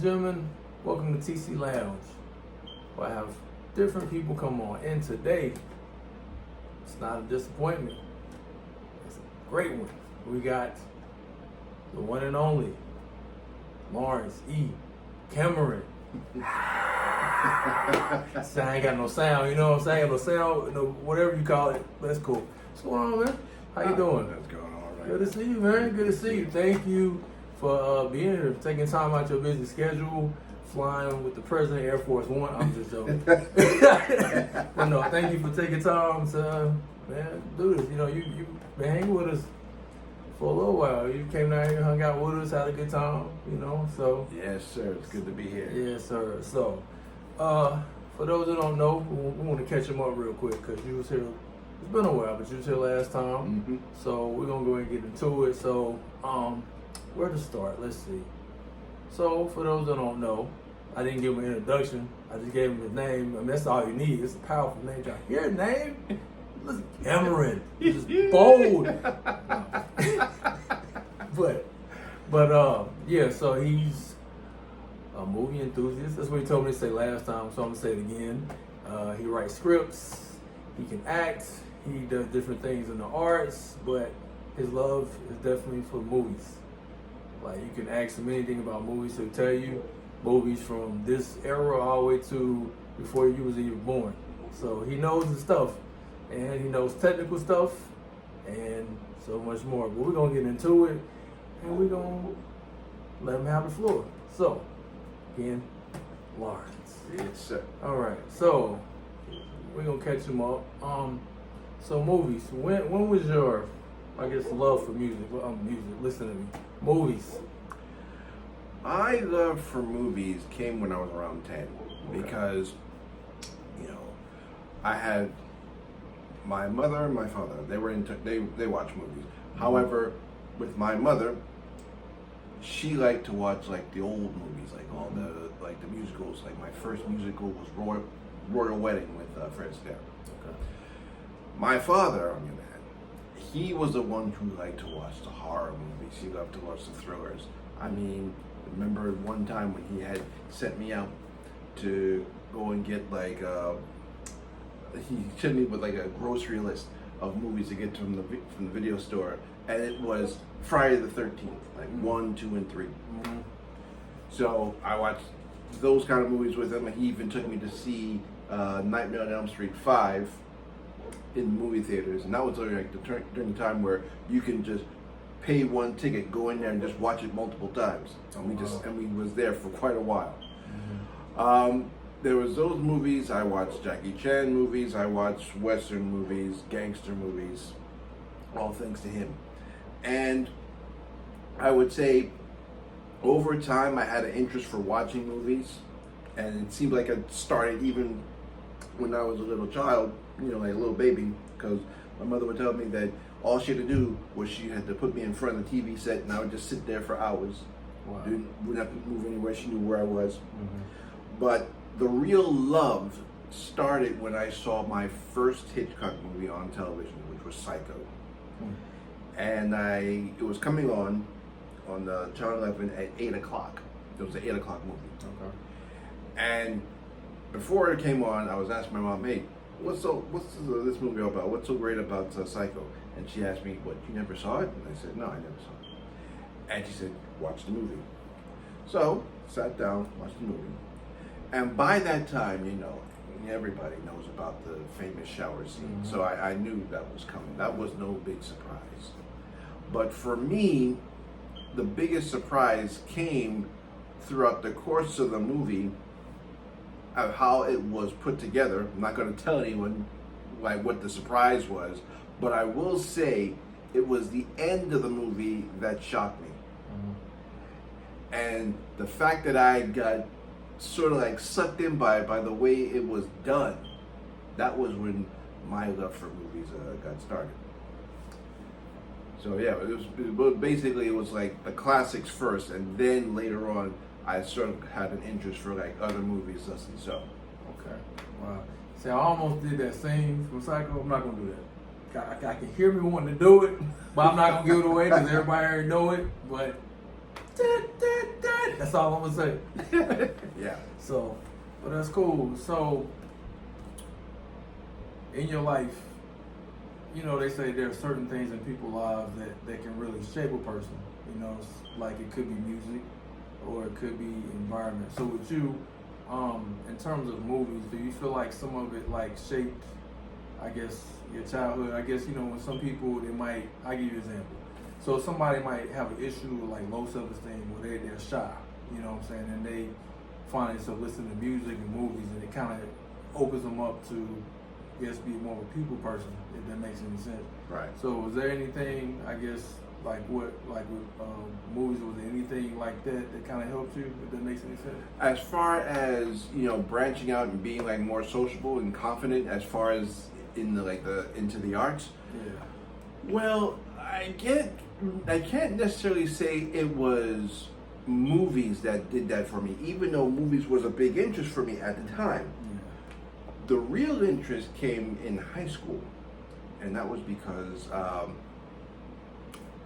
and gentlemen, welcome to TC Lounge, where I have different people come on. And today, it's not a disappointment. It's a great one. We got the one and only Laurence E Cameron. I ain't got no sound, you know what I'm saying? No sound, you know, whatever you call it. That's cool. What's going on, man? How you doing? That's going all right. Good to see you, man. Good to see you. Thank you for being here, taking time out your busy schedule, flying with the President Air Force One. I'm just joking. But no, thank you for taking time to, man, do this. You know, you been hanging with us for a little while. You came down here, hung out with us, had a good time, you know, so. Yes, sir. It's good to be here. Yes, sir. So, for those that don't know, we want to catch them up real quick because you was here. It's been a while, but you was here last time. Mm-hmm. So we're gonna go ahead and get into it. So, where to start? Let's see. So, for those that don't know, I didn't give him an introduction. I just gave him his name. I mean, that's all you need. It's a powerful name. Y'all hear the name? Listen, Cameron. It's just bold. but yeah. So he's a movie enthusiast. That's what he told me to say last time. So I'm gonna say it again. He writes scripts. He can act. He does different things in the arts, but his love is definitely for movies. Like, you can ask him anything about movies, he'll tell you. Movies from this era all the way to before you was even born. So he knows his stuff, and he knows technical stuff, and so much more. But we're gonna get into it, and we're gonna let him have the floor. So, again, Laurence. Yes, sir. All right, so we're gonna catch him up. So movies. When was your, I guess, love for music? Music. Listen to me. Movies. My love for movies came when I was around 10 because, you know, I had my mother and my father. They were into they watch movies. However, with my mother, she liked to watch like the old movies, like all the musicals. Like my first musical was Royal Wedding with Fred Astaire. Okay. My father, on the other hand, he was the one who liked to watch the horror movies. He loved to watch the thrillers. I mean, remember one time when he had sent me out to go and get like he sent me with like a grocery list of movies to get from the video store, and it was Friday the 13th, like 1, 2, and 3. Mm-hmm. So I watched those kind of movies with him, and he even took me to see Nightmare on Elm Street 5 in movie theaters, and that was during the time where you can just pay one ticket, go in there, and just watch it multiple times. And we was there for quite a while. Mm-hmm. There was those movies. I watched Jackie Chan movies. I watched Western movies, gangster movies, all thanks to him. And I would say, over time, I had an interest for watching movies, and it seemed like it started even when I was a little child, you know, like a little baby, because my mother would tell me that all she had to do was she had to put me in front of the TV set, and I would just sit there for hours. Wow. Wouldn't have to move anywhere. She knew where I was. Mm-hmm. But the real love started when I saw my first Hitchcock movie on television, which was Psycho. And it was coming on Channel 11 at 8 o'clock. It was an 8 o'clock movie. Okay. And before it came on, I was asking my mom, "Hey, what's this movie all about? What's so great about Psycho?" And she asked me, "What, you never saw it?" And I said, "No, I never saw it." And she said, "Watch the movie." So, sat down, watched the movie. And by that time, you know, everybody knows about the famous shower scene. Mm-hmm. So I knew that was coming. That was no big surprise. But for me, the biggest surprise came throughout the course of the movie of how it was put together. I'm not going to tell anyone like what the surprise was, but I will say it was the end of the movie that shocked me. Mm-hmm. And the fact that I got sort of like sucked in by the way it was done, that was when my love for movies got started. So yeah, it was like the classics first, and then later on I sort of had an interest for like other movies, thus and so. Okay. Wow. See, I almost did that scene from Psycho. I'm not gonna do that. I can hear me wanting to do it, but I'm not gonna give it away because everybody already know it. But That's all I'm gonna say. Yeah. So, but that's cool. So, in your life, you know, they say there are certain things in people's lives that can really shape a person. You know, like it could be music or it could be environment. So with you, in terms of movies, do you feel like some of it like shaped, I guess, your childhood? I guess, you know, when some people, they might, I'll give you an example. So somebody might have an issue with like low self-esteem where they're shy, you know what I'm saying? And they find themselves listening to music and movies and it kind of opens them up to, I guess, be more of a people person, if that makes any sense. Right. So was there anything, I guess, like what, like with movies, was there anything like that kind of helped you, if that makes any sense? As far as, you know, branching out and being like more sociable and confident as far as in the into the arts, Yeah. well, I can't necessarily say it was movies that did that for me, even though movies was a big interest for me at the time. Yeah. The real interest came in high school, and that was because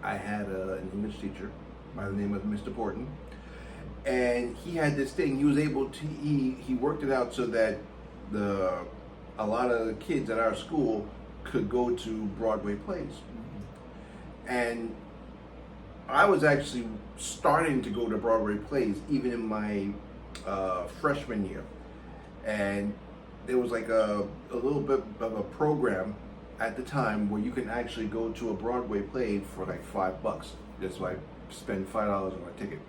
I had an English teacher by the name of Mr. Porton, and he had this thing. He was able to he worked it out so that a lot of the kids at our school could go to Broadway plays. And I was actually starting to go to Broadway plays even in my freshman year. And there was like a little bit of a program at the time where you can actually go to a Broadway play for like $5. Just like spend $5 on a ticket.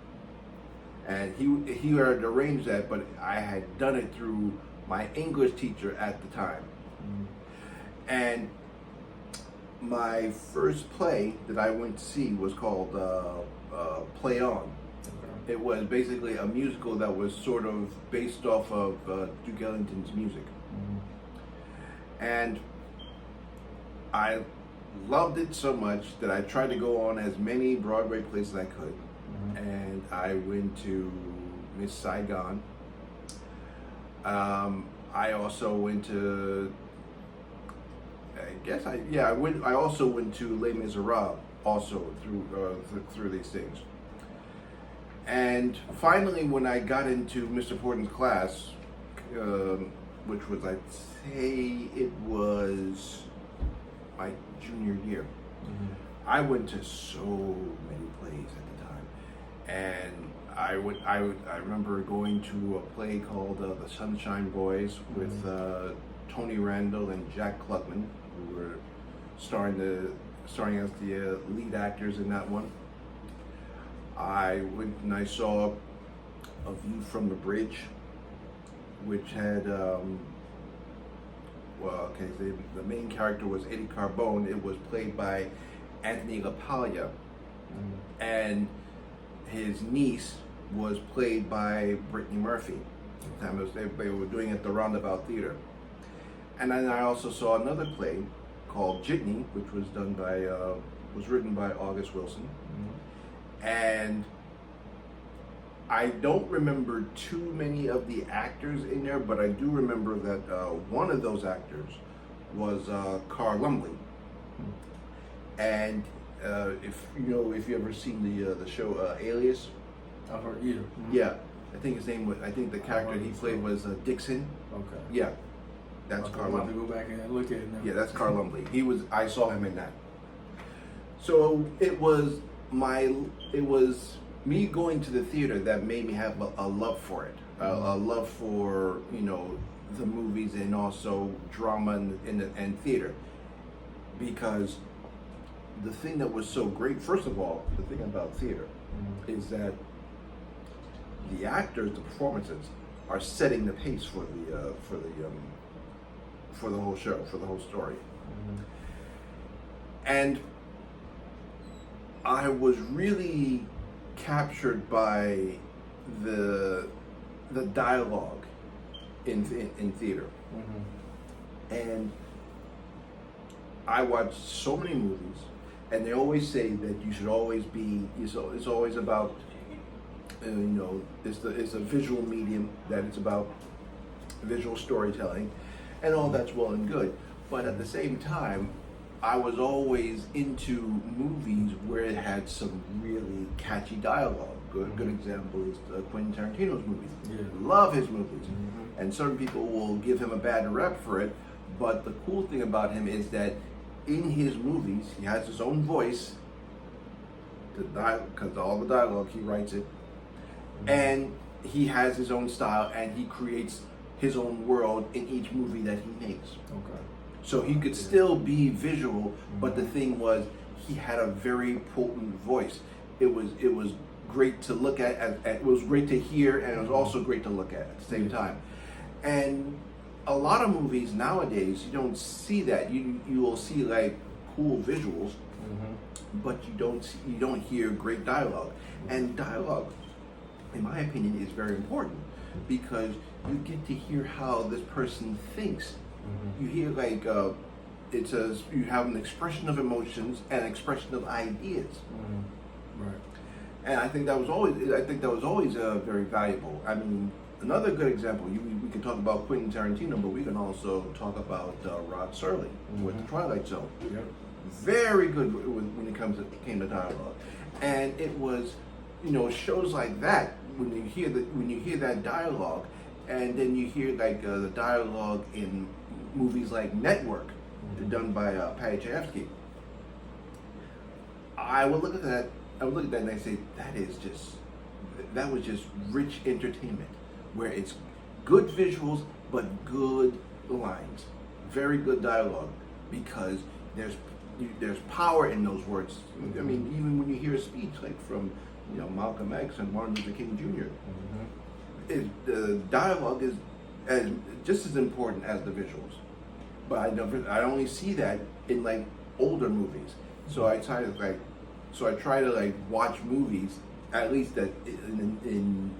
And he had arranged that, but I had done it through my English teacher at the time. And my first play that I went to see was called Play On. Okay. It was basically a musical that was sort of based off of Duke Ellington's music. And I loved it so much that I tried to go on as many Broadway plays as I could. And I went to Miss Saigon. I also went to, I also went to Les Miserables also through these things. And finally, when I got into Mr. Porton's class, which was, I'd say it was my junior year, I went to so many plays at the time. And I remember going to a play called The Sunshine Boys with Tony Randall and Jack Klugman, who were starring as the lead actors in that one. I went and I saw A View from the Bridge, which had, the main character was Eddie Carbone. It was played by Anthony LaPaglia, and his niece was played by Brittany Murphy. They were doing it at the Roundabout Theater. And then I also saw another play called Jitney, which was written by August Wilson. And I don't remember too many of the actors in there, but I do remember that one of those actors was Carl Lumbly. And if you ever seen the show Alias, I've heard, yeah. yeah, I think the character he played was Dixon. Okay. Yeah, that's Carl I'll have Lumbly. to go back and look at it now. Yeah, that's Carl Lumbly. I saw him in that. So it was me going to the theater that made me have a love for it, a love for the movies and also drama and theater, because the thing that was so great, first of all, the thing about theater is that the actors, the performances, are setting the pace for the whole show, for the whole story. And I was really captured by the dialogue in theater. And I watched so many movies, and they always say that you should always be. It's always about, it's a visual medium, that it's about visual storytelling, and all that's well and good. But at the same time, I was always into movies where it had some really catchy dialogue. Good example is Quentin Tarantino's movies. Yeah. Love his movies. And certain people will give him a bad rep for it, but the cool thing about him is that in his movies, he has his own voice, because all the dialogue, he writes it, and he has his own style, and he creates his own world in each movie that he makes. Okay. So he could still be visual, but the thing was, he had a very potent voice. It was great to look at, it was great to hear, and it was also great to look at the same time. And a lot of movies nowadays, you don't see that. You will see like cool visuals, but you don't hear great dialogue. And dialogue, in my opinion, is very important because you get to hear how this person thinks. You hear like it says you have an expression of emotions and an expression of ideas. Right. And I think that was always very valuable. I mean, another good example, we can talk about Quentin Tarantino, but we can also talk about Rod Serling with The Twilight Zone. Yep. Very good when it came to dialogue. And it was, shows like that, when you hear that dialogue, and then you hear like the dialogue in movies like Network, done by Patty Chayefsky. I would look at that and I say, that was just rich entertainment, where it's good visuals but good lines, very good dialogue, because there's power in those words. I mean, even when you hear a speech like from Malcolm X and Martin Luther King Jr., the dialogue is just as important as the visuals. But I only see that in like older movies. So I try to watch movies, at least that in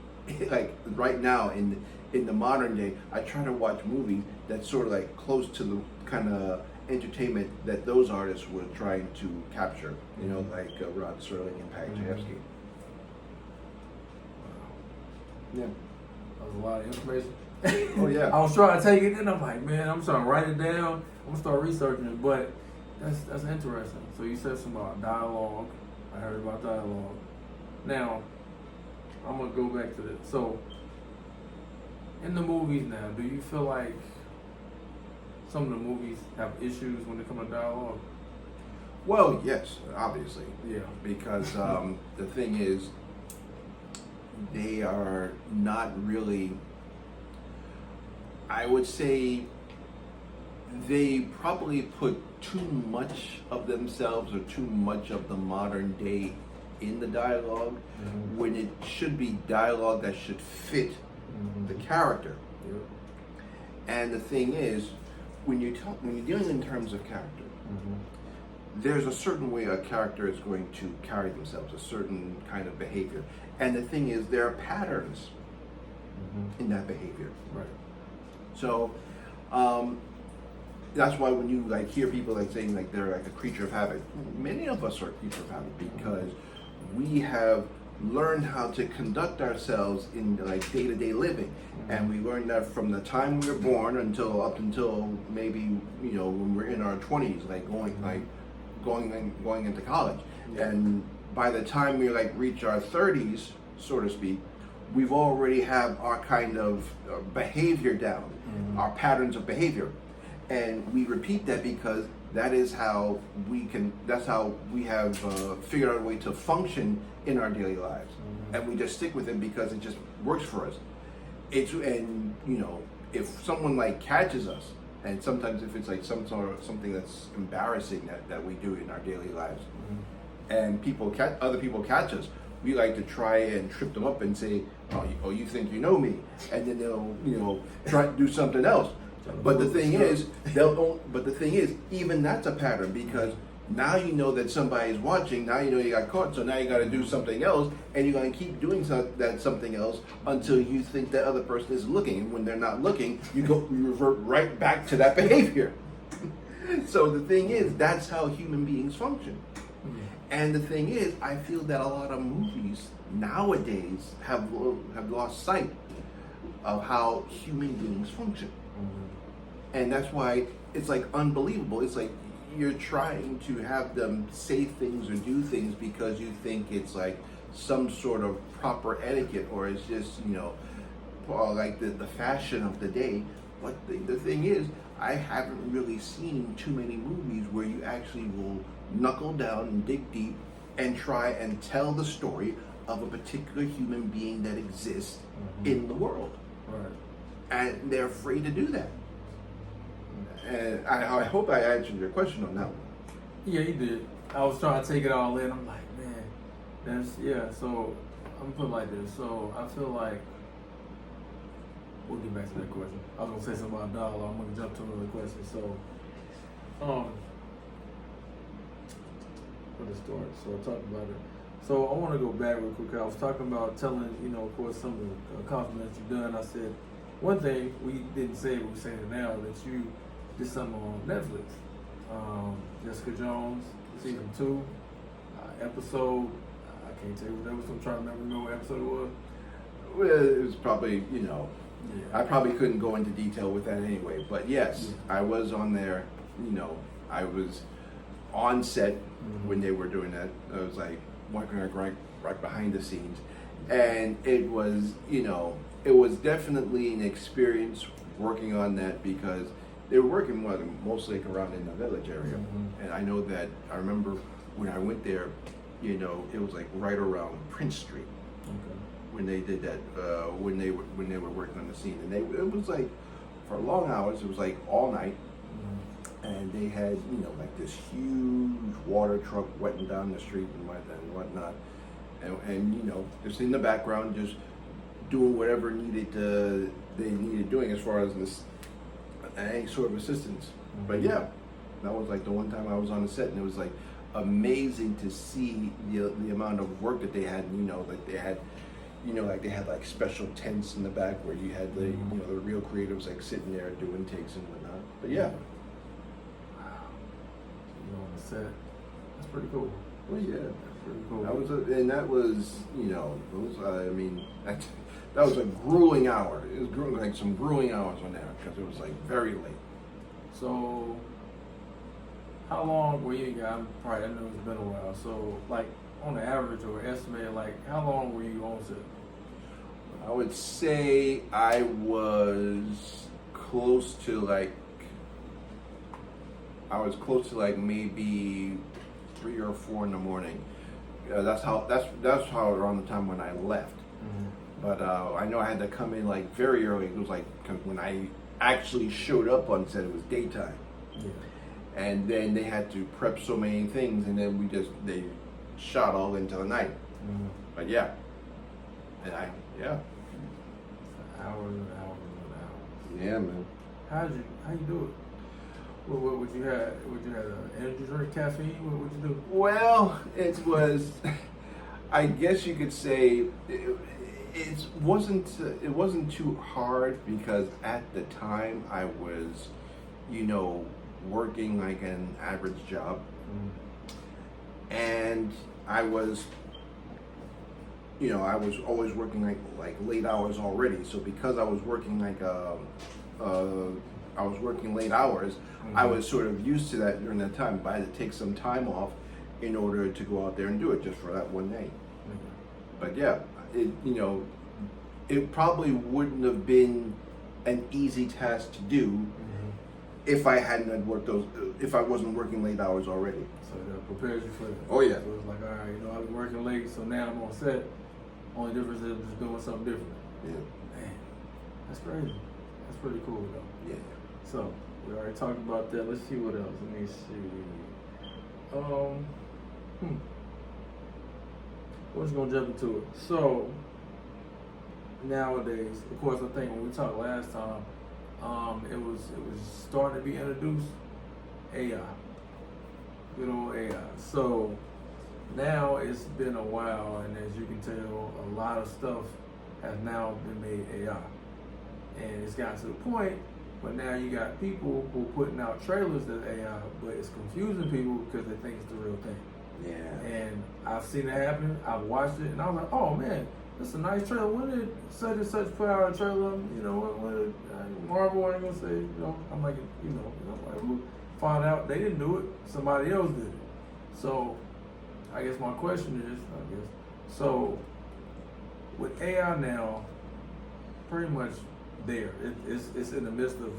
like right now in the modern day. I try to watch movies that's sort of like close to the kind of entertainment that those artists were trying to capture. Like Rod Serling and Patty Chayefsky. Yeah. That was a lot of information. Oh yeah. I was trying to take it in. I'm like, man, I'm trying to write it down. I'm gonna start researching it, but that's interesting. So you said something about dialogue. I heard about dialogue. Now, I'm gonna go back to this. So, in the movies now, do you feel like some of the movies have issues when it comes to dialogue? Well, yes, obviously. Yeah. Because the thing is, they are not really, I would say, they probably put too much of themselves or too much of the modern day in the dialogue, when it should be dialogue that should fit the character. Yep. And the thing is, when you're dealing in terms of character, there's a certain way a character is going to carry themselves, a certain kind of behavior. And the thing is, there are patterns in that behavior. Right. So that's why when you like hear people like saying like they're like a creature of habit, many of us are a creature of habit because we have learned how to conduct ourselves in like day-to-day living, and we learned that from the time we were born up until maybe when we're in our 20s, like going into college. And by the time we like reach our 30s, so to speak, we've already have our kind of behavior down, our patterns of behavior, and we repeat that because that's how we have figured out a way to function in our daily lives, and we just stick with it because it just works for us. If someone like catches us, and sometimes if it's like something that's embarrassing that we do in our daily lives, and other people catch us, we like to try and trip them up and say, "Oh, you think you know me?" And then they'll try to do something else. But the thing is, even that's a pattern, because now you know that somebody's watching. Now you know you got caught, so now you got to do something else, and you're going to keep doing that something else until you think that other person is looking. And when they're not looking, you revert right back to that behavior. So the thing is, that's how human beings function. And the thing is, I feel that a lot of movies nowadays have lost sight of how human beings function. And that's why it's like unbelievable. It's like you're trying to have them say things or do things because you think it's like some sort of proper etiquette, or it's just, like the fashion of the day. But the thing is, I haven't really seen too many movies where you actually will knuckle down and dig deep and try and tell the story of a particular human being that exists in the world. Right. And they're afraid to do that. And I hope I answered your question on that one. Yeah, you did. I was trying to take it all in. I'm like, man, so I'm put it like this. So I feel like, we'll get back to that question. I was gonna say something about dollar. I'm gonna jump to another question. So, where to start? So I talked about it. So I want to go back real quick. I was talking about telling, of course, some of the accomplishments you've done. I said one thing we didn't say, but we're saying it now, that you did something on Netflix. Jessica Jones, season 2, episode. I can't tell you what that was. I'm trying to remember what episode it was. Well, it was probably, Yeah. I probably couldn't go into detail with that anyway. But yes, I was on there. I was on set when they were doing that. I was like walking right behind the scenes, and it was, it was definitely an experience working on that, because they were working mostly around in the Village area, and I know that I remember when I went there, it was like right around Prince Street. Okay. When they did that, when they were working on the scene, and it was like for long hours. It was like all night, and they had like this huge water truck wetting down the street and whatnot, and just in the background, just doing whatever they needed doing as far as this any sort of assistance. But yeah, that was like the one time I was on the set, and it was like amazing to see the amount of work that they had. Like they had. Like they had like special tents in the back where you had the the real creatives like sitting there doing takes and whatnot. But yeah. Wow. So on the set. That's pretty cool. Well, yeah. That's pretty cool. That was that was a grueling hour. It was grueling, like some grueling hours on there, because it was like very late. So how long were you? I know it's been a while. So like on the average or estimate, like how long were you on set? I would say I was close to like maybe 3 or 4 in the morning. That's how around the time when I left. But I know I had to come in like very early. It was like, cause when I actually showed up on set, it was daytime. Yeah. And then they had to prep so many things, and then they shot all into the night. But yeah, and Hours and hours and hours. Yeah, man. How you do it? What would you have? Would you have an energy drink, caffeine? What would you do? Well, it was. I guess you could say it wasn't too hard, because at the time I was, working like an average job, and I was always working like late hours already. So because I was working late hours, I was sort of used to that during that time. But I had to take some time off in order to go out there and do it just for that one day. But yeah, it probably wouldn't have been an easy task to do if I hadn't had worked if I wasn't working late hours already. So that prepares you for that. Oh yeah. So it's like, all right, I've been working late, so now I'm on set. Only difference is I'm just doing something different. Yeah. Man, that's crazy. That's pretty cool though. Yeah. So we already talked about that. Let's see what else. Let me see. We're just gonna jump into it. So nowadays, of course, I think when we talked last time, it was starting to be introduced. AI, good old AI. So now it's been a while, and as you can tell, a lot of stuff has now been made AI, and it's gotten to the point. But now you got people who are putting out trailers that's AI, but it's confusing people because they think it's the real thing. Yeah. And I've seen it happen. I've watched it, and I was like, "Oh man, that's a nice trailer. When did such and such put out a trailer? When did Marvel ain't gonna say, I'm like, I'm like, found out they didn't do it, somebody else did it. So I guess my question is, so with AI now, pretty much there, it's in the midst of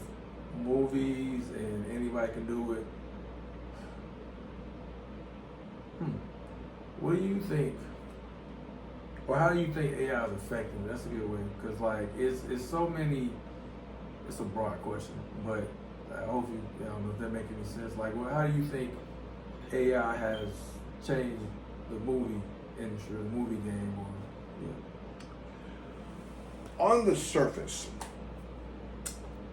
movies and anybody can do it. What do you think, or how do you think AI is affecting? That's a good way, because like it's so many. It's a broad question, but I hope I don't know if that makes any sense. Like, well, how do you think AI has changed the movie industry, the movie game, or On the surface,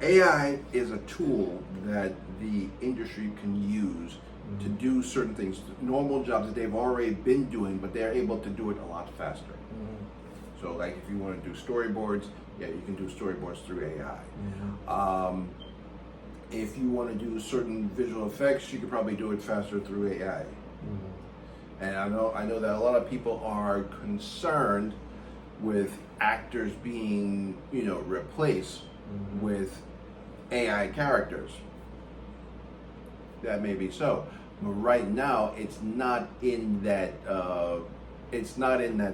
AI is a tool that the industry can use to do certain things, normal jobs that they've already been doing, but they're able to do it a lot faster. So like if you want to do storyboards, yeah, you can do storyboards through AI. If you want to do certain visual effects, you could probably do it faster through AI. And I know that a lot of people are concerned with actors being, replaced with AI characters. That may be so, but right now it's not in that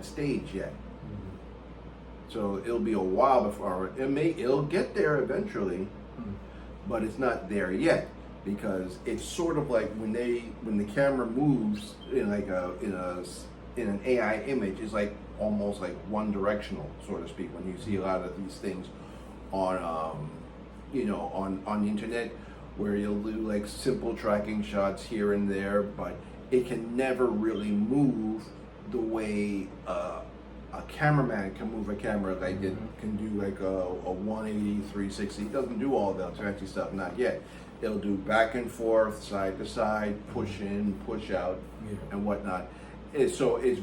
stage yet. So it'll be a while before it'll get there eventually, but it's not there yet, because it's sort of like when the camera moves in an AI image, it's like almost like one directional, so to speak. When you see a lot of these things on on the internet, where you'll do like simple tracking shots here and there, but it can never really move the way a cameraman can move a camera, like it can do like a 180, 360. It doesn't do all that fancy stuff, not yet. It'll do back and forth, side to side, push in, push out, and whatnot. So it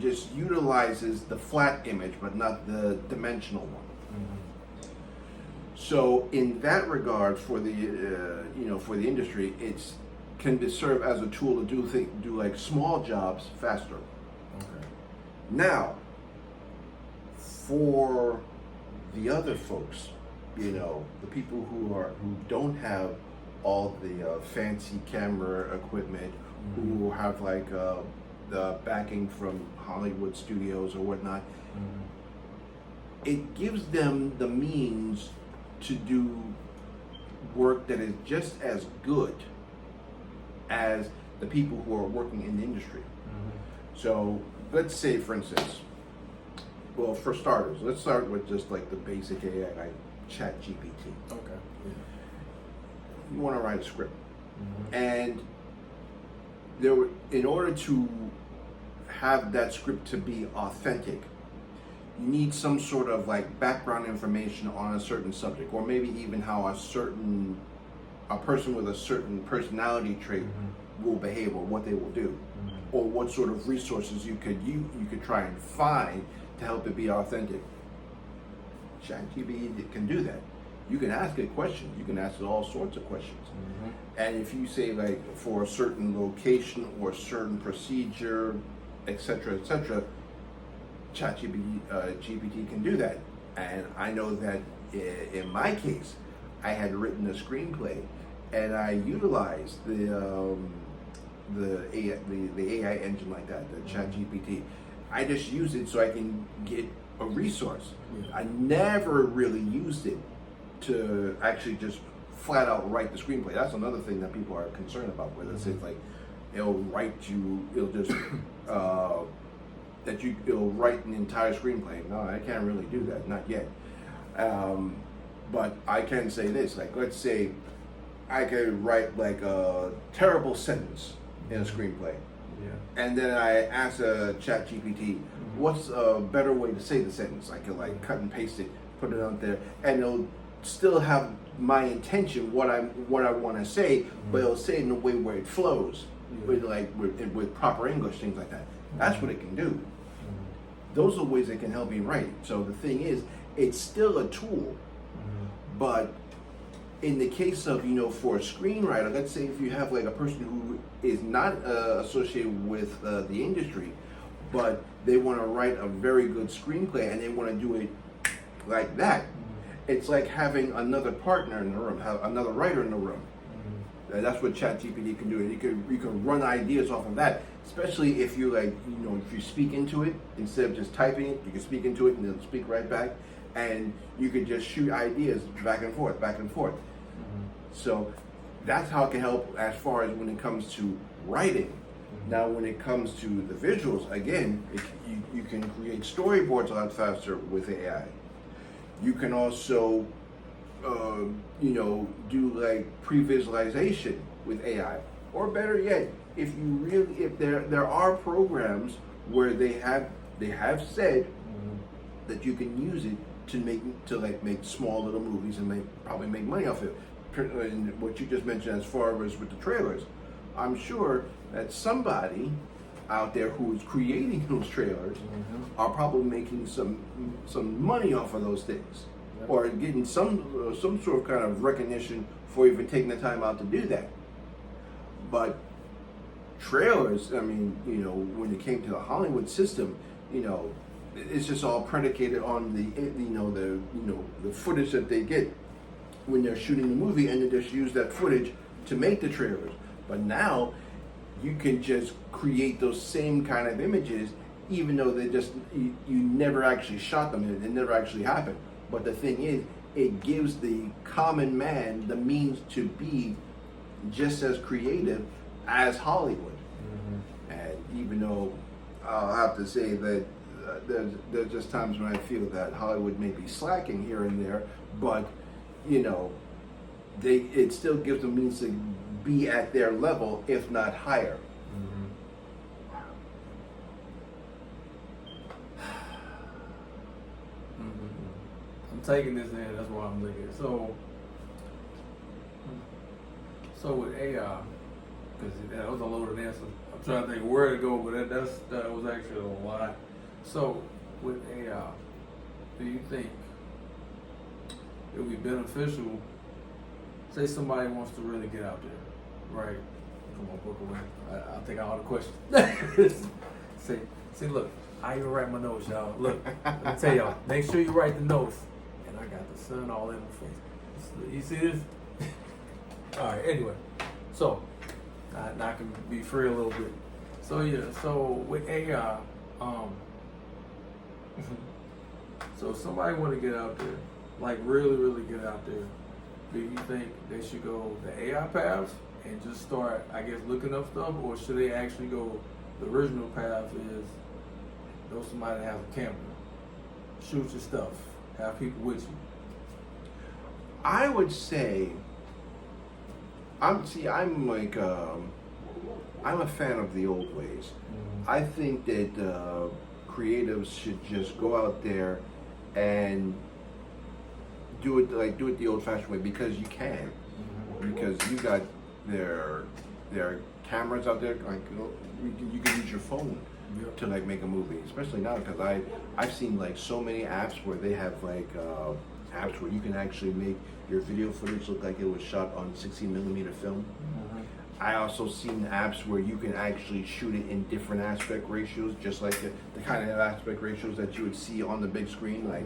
just utilizes the flat image, but not the dimensional one. So in that regard, for the for the industry, it's can serve as a tool to do like small jobs faster. Now, for the other folks, the people who don't have all the fancy camera equipment, who have like the backing from Hollywood studios or whatnot, it gives them the means to do work that is just as good as the people who are working in the industry. So let's say, for instance, well, for starters, let's start with just like the basic AI, like ChatGPT. Okay. You want to write a script, and in order to have that script to be authentic, you need some sort of like background information on a certain subject, or maybe even how a person with a certain personality trait will behave, or what they will do, or what sort of resources you could try and find to help it be authentic. ChatGPT can do that. You can ask it questions. You can ask it all sorts of questions. And if you say like for a certain location or a certain procedure, etc., GPT can do that. And I know that in my case, I had written a screenplay, and I utilized the AI engine like that, the ChatGPT. I just use it so I can get a resource. I never really used it to actually just flat out write the screenplay. That's another thing that people are concerned about, where it's like it'll just it'll write an entire screenplay. No, I can't really do that, not yet. But I can say this, like let's say I could write like a terrible sentence in a screenplay. And then I ask a ChatGPT, what's a better way to say the sentence? I could like cut and paste it, put it out there, and it'll still have my intention, what I want to say, but it'll say it in a way where it flows, with proper English, things like that. That's what it can do. Those are ways it can help me write. So the thing is, it's still a tool, but in the case of, for a screenwriter, let's say if you have like a person who is not associated with the industry, but they want to write a very good screenplay and they want to do it like that, it's like having another partner in the room, have another writer in the room. And that's what ChatGPT can do. And you can run ideas off of that, especially if you if you speak into it instead of just typing it, you can speak into it and it'll speak right back, and you can just shoot ideas back and forth, back and forth. So that's how it can help as far as when it comes to writing. Now, when it comes to the visuals, again, you can create storyboards a lot faster with AI. You can also do like pre-visualization with AI, or better yet, if there are programs where they have said that you can use it to make small little movies and probably make money off it. And what you just mentioned as far as with the trailers, I'm sure that somebody out there who is creating those trailers are probably making some money off of those things. Or getting some sort of kind of recognition for even taking the time out to do that. But trailers, I mean, when it came to the Hollywood system, it's just all predicated on the footage that they get when they're shooting the movie, and they just use that footage to make the trailers. But now you can just create those same kind of images, even though you never actually shot them, it never actually happened. But the thing is, it gives the common man the means to be just as creative as Hollywood. And even though I'll have to say that there's just times when I feel that Hollywood may be slacking here and there, but it still gives them means to be at their level, if not higher. I'm taking this in, that's why I'm looking. So with AI, because that was a loaded answer. I'm trying to think where to go, but that was actually a lot. So with AI, do you think it would be beneficial? Say somebody wants to really get out there, right? Come on, book away. I'll take all the questions. See, look, I even write my notes, y'all. Look, let me tell y'all, make sure you write the notes. And I got the sun all in my face. You see this? All right, anyway. So, now I can be free a little bit. So, yeah, so with AI, so if somebody want to get out there, like really, really get out there, do you think they should go the AI path and just start, I guess, looking up stuff, or should they actually go the original path is know somebody that has a camera, shoot your stuff, have people with you? I would say, I'm a fan of the old ways. I think that creatives should just go out there and do it the old-fashioned way, because you can, because you got their cameras out there. Like you can use your phone to make a movie, especially now, because I've seen so many apps where they have apps where you can actually make your video footage look like it was shot on 16mm film. I also seen apps where you can actually shoot it in different aspect ratios, just like the kind of aspect ratios that you would see on the big screen. Like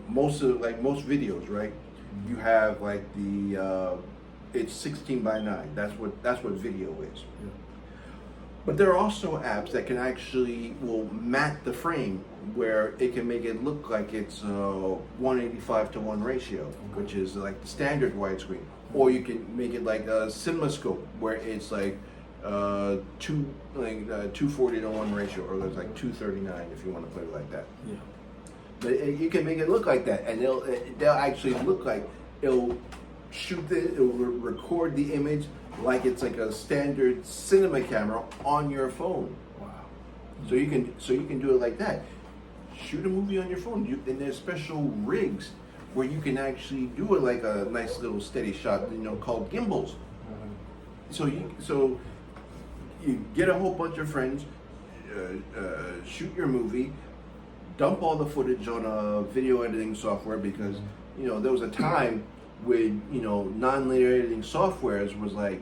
most videos, right? You have it's 16:9. That's what video is. Yeah. But there are also apps that can will mat the frame, where it can make it look like it's 185:1 ratio, which is like the standard widescreen. Or you can make it like a CinemaScope, where it's 240:1 ratio, or there's 239 if you want to put it like that. Yeah. But you can make it look like that, and they'll actually look like it'll record the image like it's like a standard cinema camera on your phone. Wow. So you can do it like that. Shoot a movie on your phone. And there's special rigs where you can actually do it like a nice little steady shot, called gimbals. So you get a whole bunch of friends, shoot your movie, dump all the footage on a video editing software, because there was a time when non-linear editing softwares was like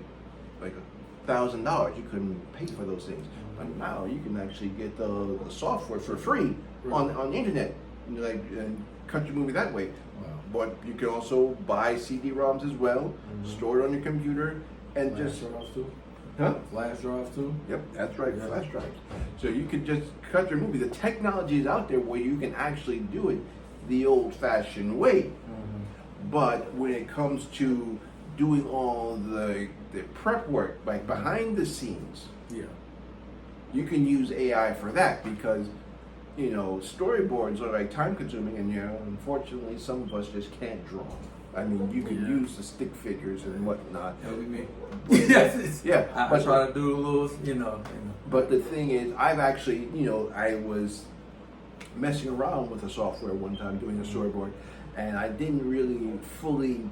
$1,000. You couldn't pay for those things. But now you can actually get the software for free on the internet, and cut your movie that way. Wow. but you can also buy CD-ROMs as well, store it on your computer, and Flash just drives too. huh? Flash drives too. Yep, that's right, Yeah. flash drives. So you can just cut your movie. The technology is out there where you can actually do it the old-fashioned way. But when it comes to doing all the prep work, like behind the scenes, Yeah. you can use AI for that because, you know, storyboards are like time consuming and, you know, unfortunately some of us just can't draw. I mean, you can Yeah. use the stick figures and whatnot. That'll be me. Yes. Yeah, I but- try to do a little, you know. But the thing is, I've actually, you know, I was messing around with the software one time doing a storyboard, and I didn't really fully,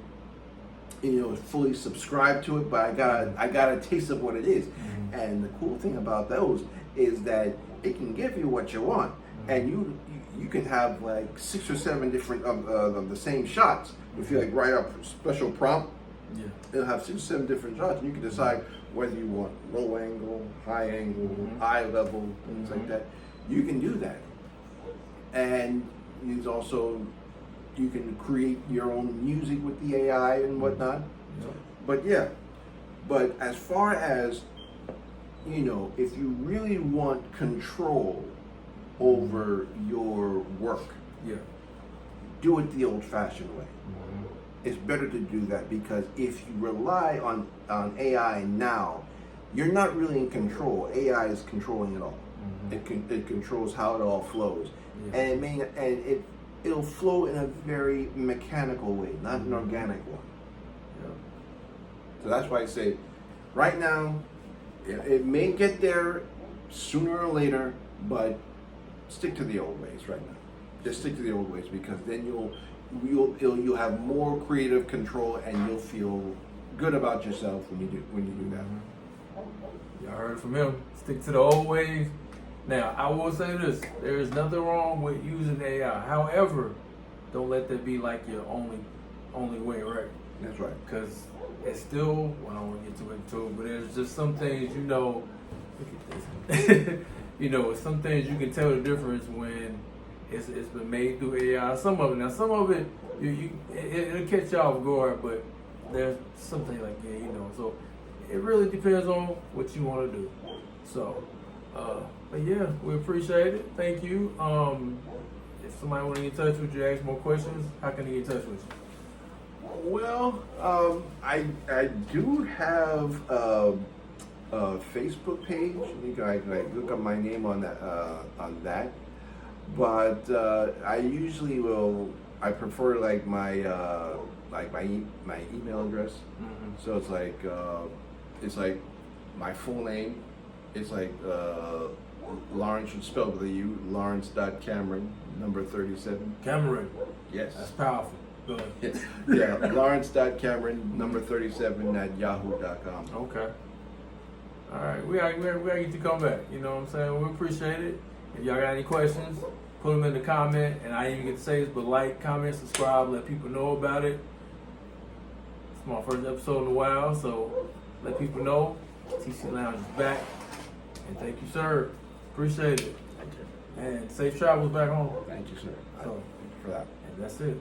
fully subscribe to it. But I got a taste of what it is. And the cool thing about those is that it can give you what you want, and you can have like 6 or 7 different of the same shots. If you like write up a special prompt, Yeah. it'll have 6 or 7 different shots, and you can decide whether you want low angle, high angle, eye level, things like that. You can do that, and there's also you can create your own music with the AI and whatnot. Yeah. But yeah, but as far as if you really want control over your work, Yeah. do it the old-fashioned way. It's better to do that because if you rely on AI now, you're not really in control. AI is controlling it all. It controls how it all flows, Yeah. and it'll flow in a very mechanical way, not an organic one. Yeah. So that's why I say, right now, it may get there sooner or later, but stick to the old ways right now. Just stick to the old ways because then you'll have more creative control and you'll feel good about yourself when you do that. Y'all heard from him. Stick to the old ways. Now, I will say this: there is nothing wrong with using AI. However, don't let that be like your only way, right? That's right. Because it's still, well, I don't want to get too into it, but there's just some things, look at this. Some things you can tell the difference when it's been made through AI. Some of it, it'll catch you off guard, but there's something like, so it really depends on what you want to do. So, but yeah, we appreciate it. Thank you. If somebody want to get in touch with you, ask more questions, how can they get in touch with you? Well, I do have a Facebook page. You can like look up my name on that. But I usually will. I prefer like my email address. So it's like my full name. It's like Laurence, spelled with a U. Laurence.Cameron, number 37. Cameron. Yes. That's powerful. Go ahead. Yeah, Laurence.Cameron, number 37 at yahoo.com. Okay. All right. We gotta get you to come back. You know what I'm saying? We appreciate it. If y'all got any questions, put them in the comment. And I didn't even get to say this, but like, comment, subscribe, let people know about it. It's my first episode in a while, so let people know. TC Lounge is back. And thank you, sir. Appreciate it. Thank you. And safe travels back home. Thank you, sir. So, For that. and that's it.